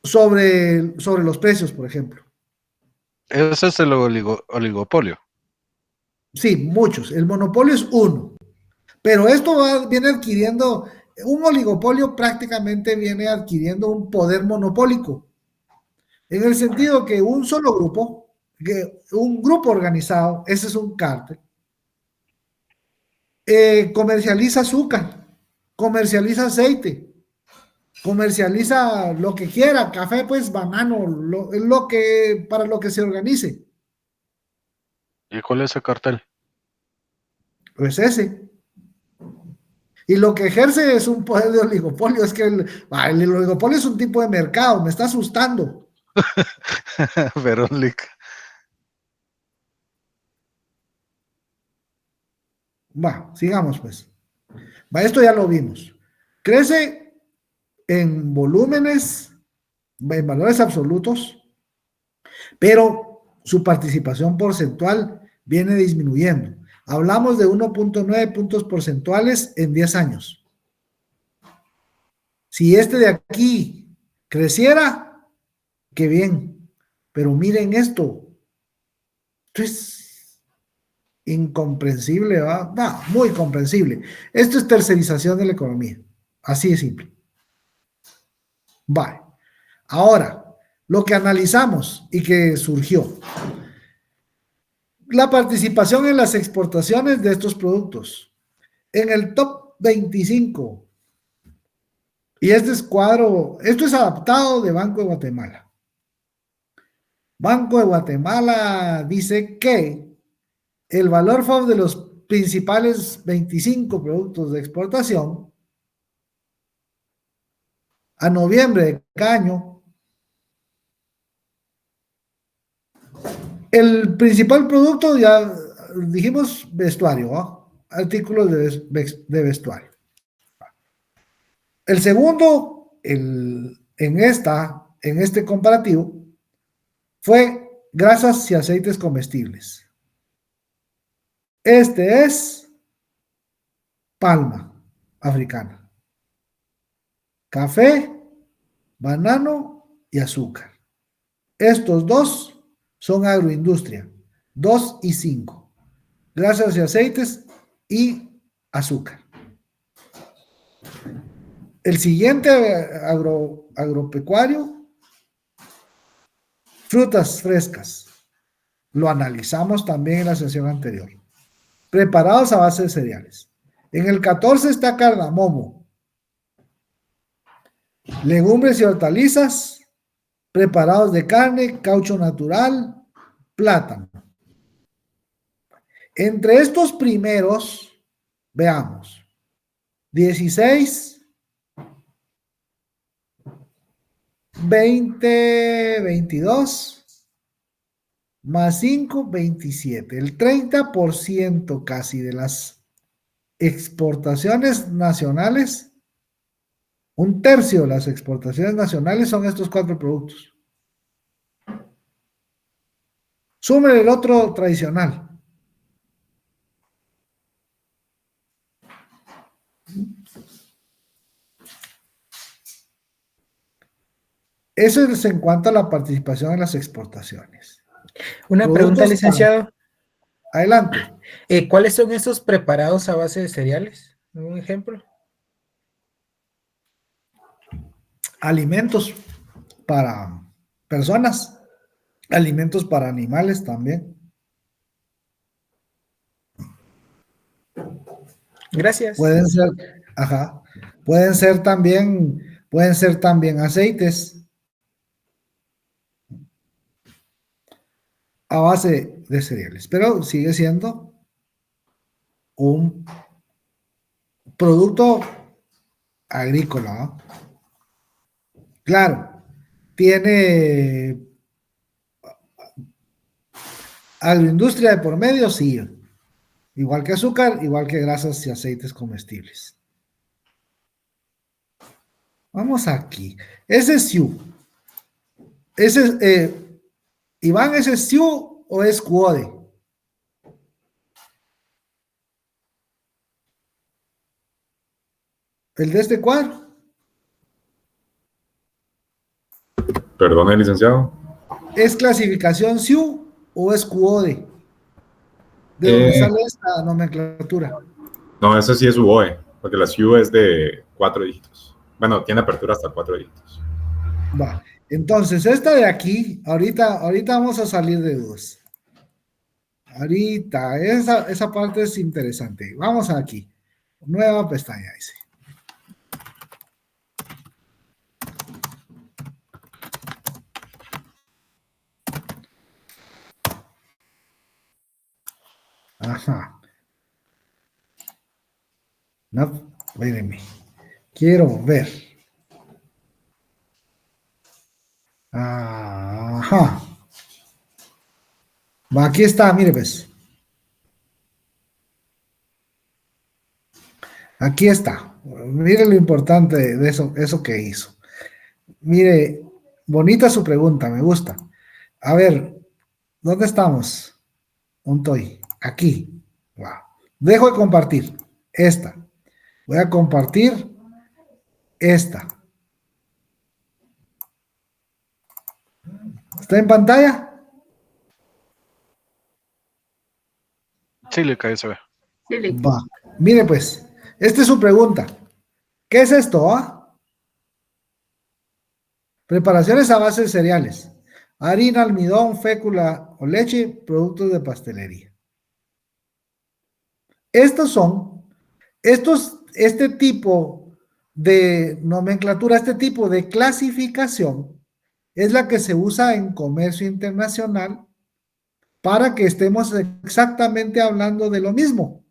sobre los precios, por ejemplo. Ese es el oligopolio. Sí, muchos. El monopolio es uno. Pero esto viene adquiriendo, un oligopolio prácticamente viene adquiriendo un poder monopólico. En el sentido que un solo grupo, un grupo organizado, ese es un cártel, comercializa azúcar comercializa aceite, comercializa lo que quiera, café, pues banano, para lo que se organice. ¿Y cuál es el cartel? Pues ese. Y lo que ejerce es un poder de oligopolio. Es que el oligopolio es un tipo de mercado. Me está asustando. Verónica. Va, sigamos pues. Va, esto ya lo vimos. Crece en volúmenes, en valores absolutos, pero su participación porcentual viene disminuyendo. Hablamos de 1.9 puntos porcentuales en 10 años. Si este de aquí creciera, qué bien. Pero miren esto. Esto es incomprensible, ¿va? No, muy comprensible. Esto es tercerización de la economía. Así de simple. Vale. Ahora, lo que analizamos y que surgió. La participación en las exportaciones de estos productos. En el top 25. Y este es esto es adaptado de Banco de Guatemala. Banco de Guatemala dice que el valor FOB de los principales 25 productos de exportación a noviembre de cada año, el principal producto, ya dijimos, vestuario, ¿no? Artículos de vestuario. El segundo, en este comparativo, fue grasas y aceites comestibles. Este es palma africana, café, banano y azúcar. Estos dos son agroindustria, 2 y 5. Grasas y aceites y azúcar. El siguiente agropecuario, frutas frescas. Lo analizamos también en la sesión anterior. Preparados a base de cereales. En el 14 está cardamomo. Legumbres y hortalizas, preparados de carne, caucho natural, plátano. Entre estos primeros, veamos, 16, 20, 22, más 5, 27. El 30% casi de las exportaciones nacionales, un tercio de las exportaciones nacionales son estos 4 productos. Súmele el otro tradicional. Eso es en cuanto a la participación en las exportaciones. Una pregunta, licenciado. Adelante. ¿Cuáles son esos preparados a base de cereales? ¿Un ejemplo? Alimentos para personas, alimentos para animales también. Gracias. Pueden ser también aceites a base de cereales, pero sigue siendo un producto agrícola, ¿no? Claro, tiene agroindustria de por medio, sí, igual que azúcar, igual que grasas y aceites comestibles. Vamos aquí. Ese es SIU. Iván, ¿ese es SIU o es QODE? ¿El de este cuadro? Perdone, licenciado. ¿Es clasificación SIU o es QODE? ¿De dónde sale esta nomenclatura? No, ese sí es UOE, porque la SIU es de 4 dígitos. Bueno, tiene apertura hasta 4 dígitos. Va. Entonces, esta de aquí, ahorita vamos a salir de dudas. Ahorita, esa parte es interesante. Vamos aquí. Nueva pestaña, dice. Ajá. No, espérenme. Quiero ver. Ajá. Va, aquí está, mire pues. Aquí está. Mire lo importante de eso que hizo. Mire, bonita su pregunta, me gusta. A ver, ¿dónde estamos? Un toy. Aquí. Wow. Dejo de compartir. Esta. Voy a compartir esta. ¿Está en pantalla? Sí, le cae, se ve. Sí, le- Va. Mire pues, esta es su pregunta. ¿Qué es esto? Preparaciones a base de cereales. Harina, almidón, fécula o leche, productos de pastelería. Estos son, este tipo de nomenclatura, este tipo de clasificación es la que se usa en comercio internacional para que estemos exactamente hablando de lo mismo.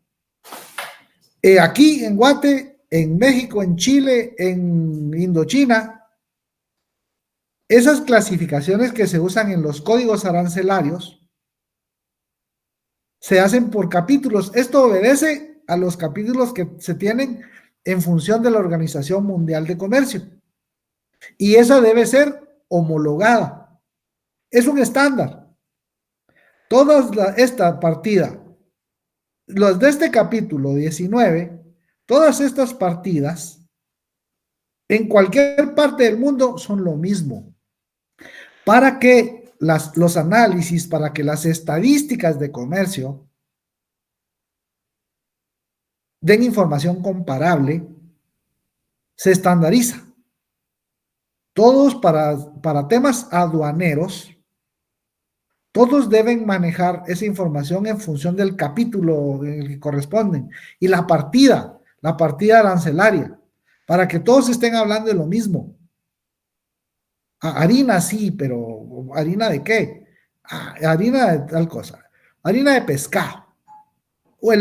Aquí en Guate, en México, en Chile, en Indochina, esas clasificaciones que se usan en los códigos arancelarios se hacen por capítulos. Esto obedece a los capítulos que se tienen en función de la Organización Mundial de Comercio. Y esa debe ser homologada. Es un estándar. Esta partida, los de este capítulo 19, todas estas partidas en cualquier parte del mundo son lo mismo. Para que los análisis, para que las estadísticas de comercio den información comparable, se estandariza. Todos para temas aduaneros, todos deben manejar esa información en función del capítulo en el que corresponden y la partida arancelaria, para que todos estén hablando de lo mismo. Harina sí, pero ¿harina de qué? Harina de tal cosa. Harina de pescado. O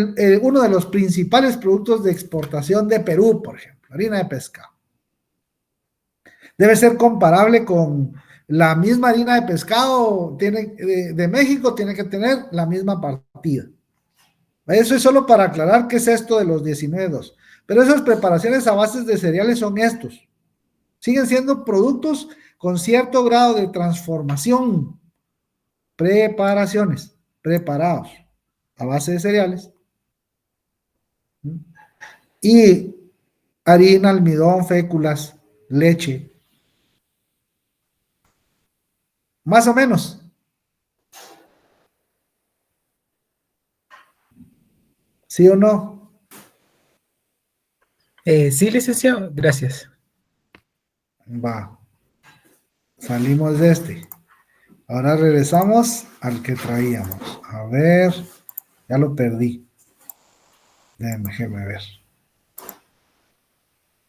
uno de los principales productos de exportación de Perú, por ejemplo, harina de pescado. Debe ser comparable con la misma harina de pescado de México, tiene que tener la misma partida. Eso es solo para aclarar qué es esto de los 19.2. Pero esas preparaciones a bases de cereales son estos. Siguen siendo productos con cierto grado de transformación. Preparaciones, preparados a base de cereales. Y harina, almidón, féculas, leche. Más o menos. ¿Sí o no? Sí, licenciado, gracias. Va. Salimos de este. Ahora regresamos al que traíamos. A ver. Ya lo perdí. Déjeme ver.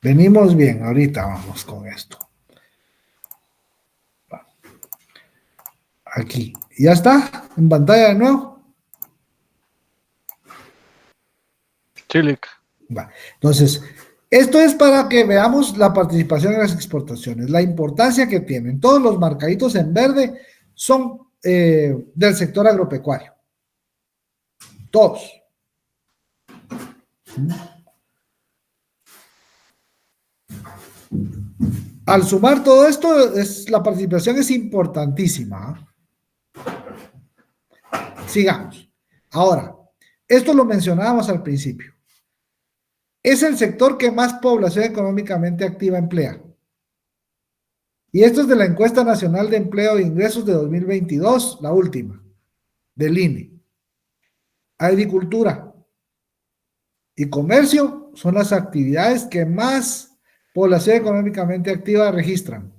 Venimos bien. Ahorita vamos con esto. Va. Aquí. ¿Ya está? ¿En pantalla de nuevo? Sí, le Va. Entonces, esto es para que veamos la participación en las exportaciones, la importancia que tienen. Todos los marcaditos en verde son del sector agropecuario. Todos. Al sumar todo esto, la participación es importantísima. Sigamos. Ahora, esto lo mencionábamos al principio. Es el sector que más población económicamente activa emplea. Y esto es de la Encuesta Nacional de Empleo e Ingresos de 2022, la última, del INE. Agricultura y comercio son las actividades que más población económicamente activa registran.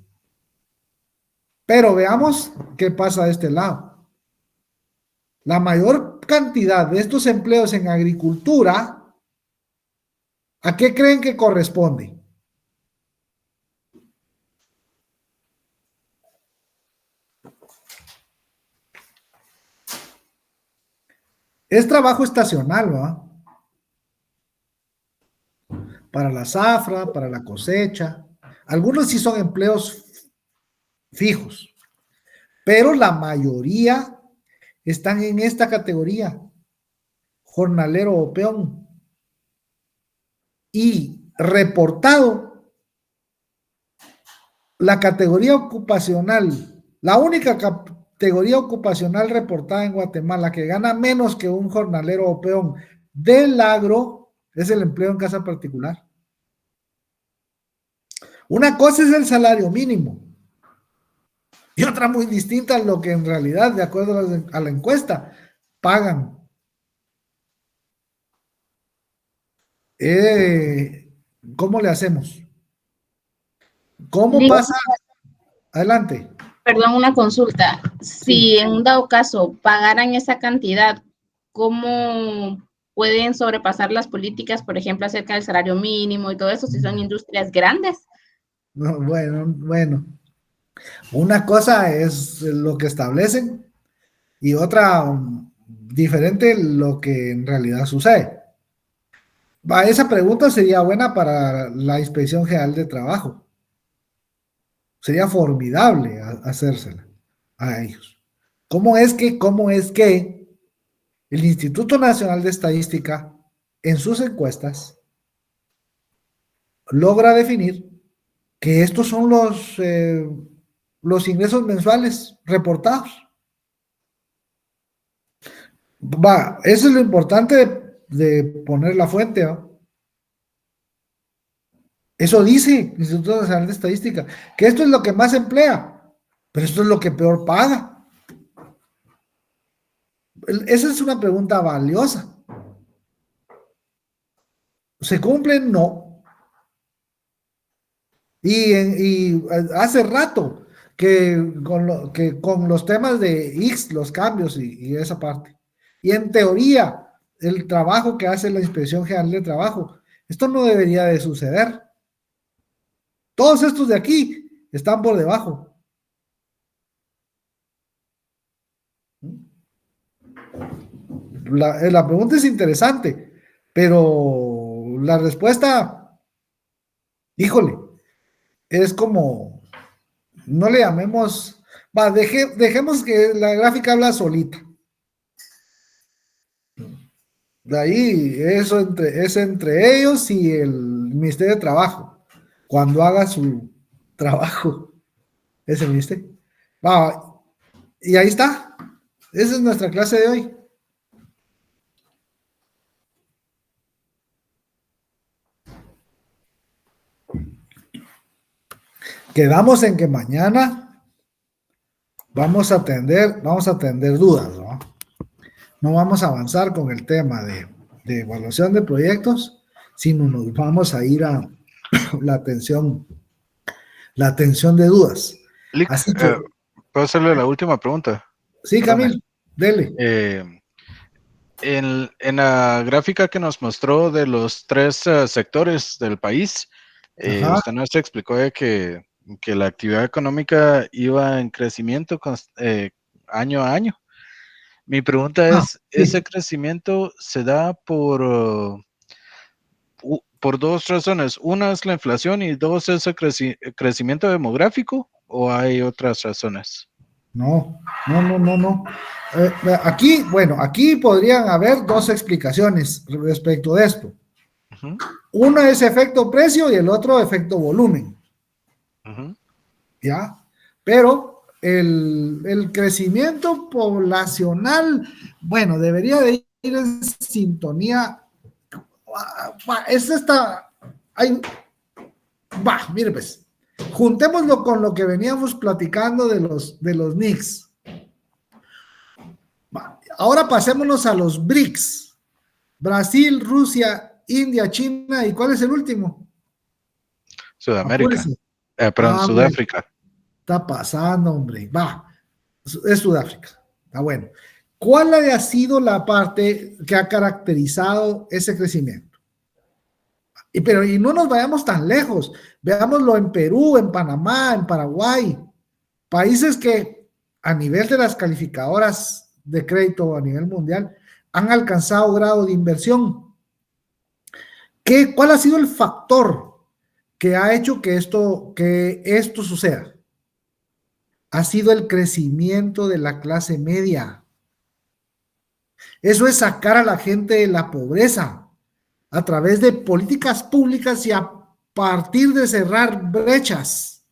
Pero veamos qué pasa de este lado. La mayor cantidad de estos empleos en agricultura, ¿a qué creen que corresponde? Es trabajo estacional, ¿va? Para la zafra, para la cosecha. Algunos sí son empleos fijos, pero la mayoría están en esta categoría, jornalero o peón. Y reportado, la categoría ocupacional, la única categoría ocupacional reportada en Guatemala que gana menos que un jornalero o peón del agro es el empleo en casa particular. Una cosa es el salario mínimo y otra muy distinta a lo que en realidad, de acuerdo a la encuesta, pagan. ¿Cómo le hacemos? ¿Cómo Digo, pasa? Adelante. perdón, una consulta. Sí. Si en un dado caso pagaran esa cantidad, ¿cómo pueden sobrepasar las políticas, por ejemplo, acerca del salario mínimo y todo eso, si son industrias grandes? No, bueno. Una cosa es lo que establecen y otra diferente lo que en realidad sucede. Esa pregunta sería buena para la Inspección General de Trabajo. Sería formidable hacérsela a ellos. ¿Cómo es que el Instituto Nacional de Estadística en sus encuestas logra definir que estos son los ingresos mensuales reportados? Eso es lo importante de poner la fuente, ¿no? Eso dice el Instituto Nacional de Estadística, que esto es lo que más emplea, pero esto es lo que peor paga. Esa es una pregunta valiosa. ¿Se cumple? No. Y hace rato que con los temas de X, los cambios y esa parte. Y en teoría, el trabajo que hace la Inspección General de Trabajo, esto no debería de suceder. Todos estos de aquí están por debajo. La pregunta es interesante, pero la respuesta, híjole, es como, no le llamemos, dejemos que la gráfica habla solita. De ahí, eso es entre ellos y el Ministerio de Trabajo, cuando haga su trabajo, ese ministerio. Y ahí está. Esa es nuestra clase de hoy. Quedamos en que mañana vamos a atender dudas, ¿no? No vamos a avanzar con el tema de evaluación de proyectos, sino nos vamos a ir a la atención de dudas. Así que, ¿puedo hacerle la última pregunta? sí, Camil, dele. En la gráfica que nos mostró de los 3 sectores del país, usted nos explicó de que la actividad económica iba en crecimiento año a año. Mi pregunta es, sí. ¿ese crecimiento se da por 2 razones? Una es la inflación y 2 es el crecimiento demográfico, ¿o hay otras razones? No. Aquí podrían haber 2 explicaciones respecto de esto. Uno es efecto precio y el otro efecto volumen. ¿Ya? Pero el crecimiento poblacional, bueno, debería de ir en sintonía. Mire pues, juntémoslo con lo que veníamos platicando de los NICs. Ahora pasémonos a los BRICS. Brasil, Rusia, India, China, ¿y cuál es el último? Sudamérica. Perdón, Sudáfrica. Está pasando, hombre. Es Sudáfrica. Está bueno. ¿Cuál ha sido la parte que ha caracterizado ese crecimiento? Y no nos vayamos tan lejos. Veámoslo en Perú, en Panamá, en Paraguay. Países que a nivel de las calificadoras de crédito a nivel mundial han alcanzado grado de inversión. ¿Cuál ha sido el factor que ha hecho que esto suceda? Ha sido el crecimiento de la clase media. Eso es sacar a la gente de la pobreza a través de políticas públicas y a partir de cerrar brechas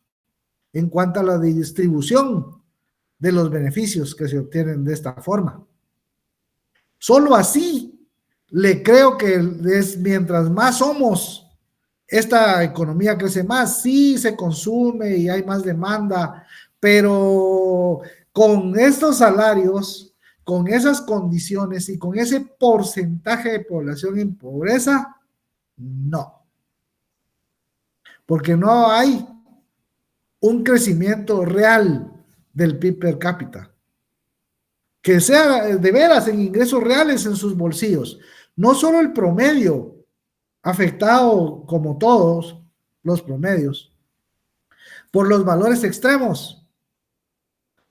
en cuanto a la distribución de los beneficios que se obtienen de esta forma. Solo así le creo que mientras más somos, esta economía crece más. Sí, se consume y hay más demanda, pero con estos salarios, con esas condiciones y con ese porcentaje de población en pobreza, no. Porque no hay un crecimiento real del PIB per cápita, que sea de veras en ingresos reales en sus bolsillos, no solo el promedio afectado como todos los promedios por los valores extremos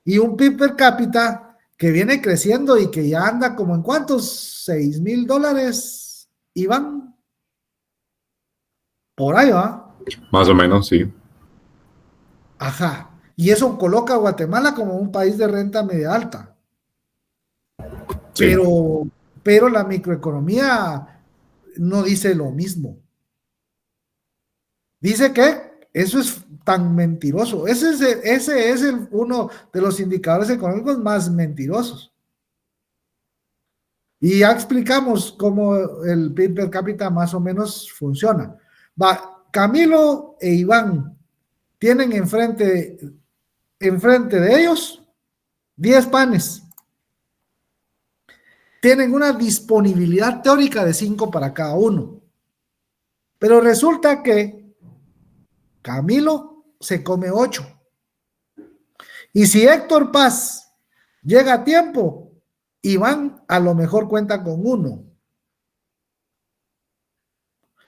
y un PIB per cápita que viene creciendo y que ya anda como en ¿cuántos? $6,000, Iván, por ahí va. Más o menos, sí. Ajá, y eso coloca a Guatemala como un país de renta media alta. Sí. Pero la microeconomía no dice lo mismo. Dice que eso es tan mentiroso. Ese es uno de los indicadores económicos más mentirosos. Y ya explicamos cómo el PIB per cápita más o menos funciona. Camilo e Iván tienen enfrente de ellos 10 panes. Tienen una disponibilidad teórica de 5 para cada uno. Pero resulta que Camilo se come 8. Y si Héctor Paz llega a tiempo, Iván a lo mejor cuenta con 1.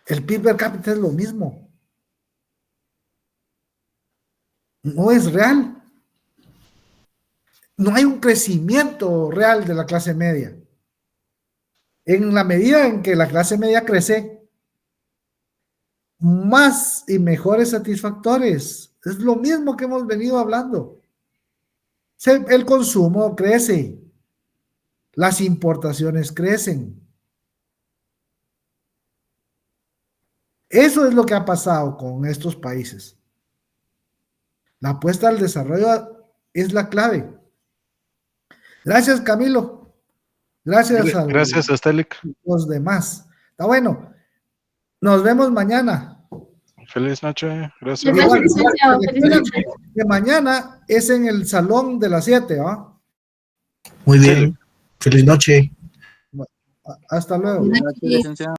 El PIB per cápita es lo mismo. No es real. No hay un crecimiento real de la clase media. En la medida en que la clase media crece, más y mejores satisfactores. Es lo mismo que hemos venido hablando. El consumo crece. Las importaciones crecen. Eso es lo que ha pasado con estos países. La apuesta al desarrollo es la clave. Gracias, Camilo. Gracias, Astelic. Los demás. Está bueno. Nos vemos mañana. Feliz noche. Gracias. Igual, feliz noche. Que mañana es en el salón de las 7, ¿va? Muy bien. Feliz noche. Hasta luego. Buenas noches, licenciado.